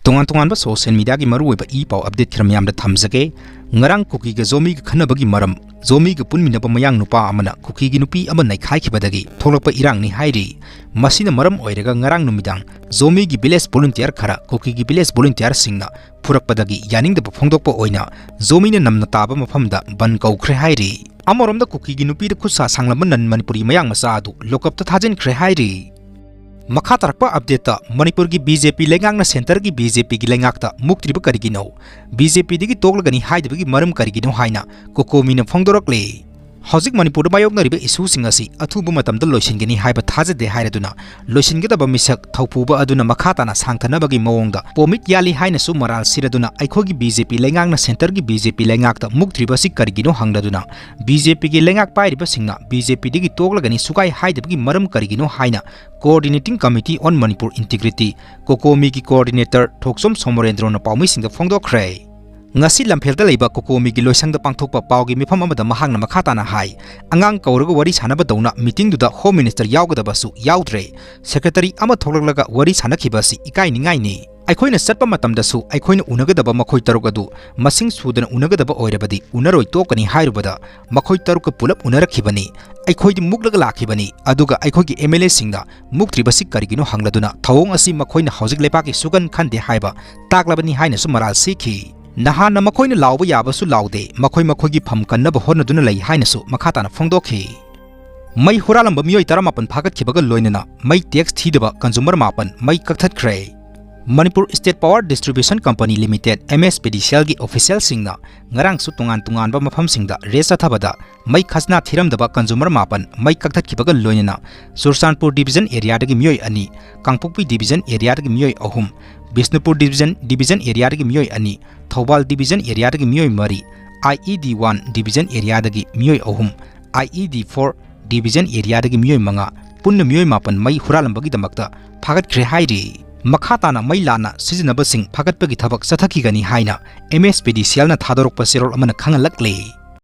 Tongan ba social media gi maru ba i pau update khram yam da thamjage ngarang Kuki ga Zomi ga khana bagi maram Zomi ga punmina ba mayang nupa amana Kuki gi nupi amana nai khai khibadagi tholakpa irang ni hairi masina maram oirega ngarang numidang Zomi gi village volunteer khara Kuki gi village volunteer singna purakpadagi yaning da phongdokpa oina Zomi ne namna taba mafamda ban kaukhre hairi amorom da Kuki gi nupi da khusa sanglam nan Manipuri mayang masa adu lokap ta thajen khre hairi Makha tarakpa update ta Manipur ki BJP lengang na center ki BJP ki lengak ta mukti ba karigino BJP digi toglagani haidbagi maram karigino haina kokomi na phongdorakle Hojik Manipur mayok na riba issue sing asi athuba matamda loisingani haiba thajade hairaduna loisingedaba misak thaupuba aduna makha na sangthanabagi mawongda pomit yali haina su maral siraduna aikhogi BJP lengang na center ki BJP lengak ta mukti ba sik karigino hangdaduna BJP ki lengak pairiba singna BJP digi toglagani sukai haidbagi maram karigino haina Coordinating Committee on Manipur Integrity Kokomi ki coordinator Thoksom Somorendro na paumi singda phongdokre ngasi lamphel leiba Kokomi gi loisang da pangthokpa pawgi mifam amada mahang na makhata na hai angang kauraga wari sanaba dawna meeting du da home minister yaugada basu yaudre secretary ama tholaklaga wari sanakhiba si ikai ningai ni aikhoina satpa matam da su aikhoina unagadaba makhoi taruk adu masing sudana unagadaba oirabadi unaroi tokani hairubada makhoi taruk pulap unarakhibani aikhoidi muklaga lakhibani aduga aikhogi MLA singda muktribasi karigino hangladuna thawong asi makhoina hojik lepaki sugan khande haiba taklabani haina su maral sikhi Nahana makoina lauba yabasu laude makoi makhogi pham kannaba honaduna lei hainasu makhata na phongdokhi mai huralamba miyoi taramapan phagat khibaga loinana mai tax thidaba consumer mapan mai kaktat khre Manipur State Power Distribution Company Limited MSPDCL gi official singna ngarang su tungan ba mafam singda resa thabada mai khasna thiramdaba consumer mapan mai kaktat khibaga loinana Sursanpur Division area dagi miyoi ani Kangpokpi Division area dagi miyoi ahum Bisnupur Division area dagi miyoi ani Thobal Division area dagi miyoi mari IED 1 Division area dagi miyoi ahum IED 4 Division area dagi miyoi manga punna miyoi mapan mai huralambagi damakta phagat khre hairi makhata na mai lana sizinaba sing phagat pagi thabak sathaki gani haina MSPDCL na thadorok pa serol amana khangalakle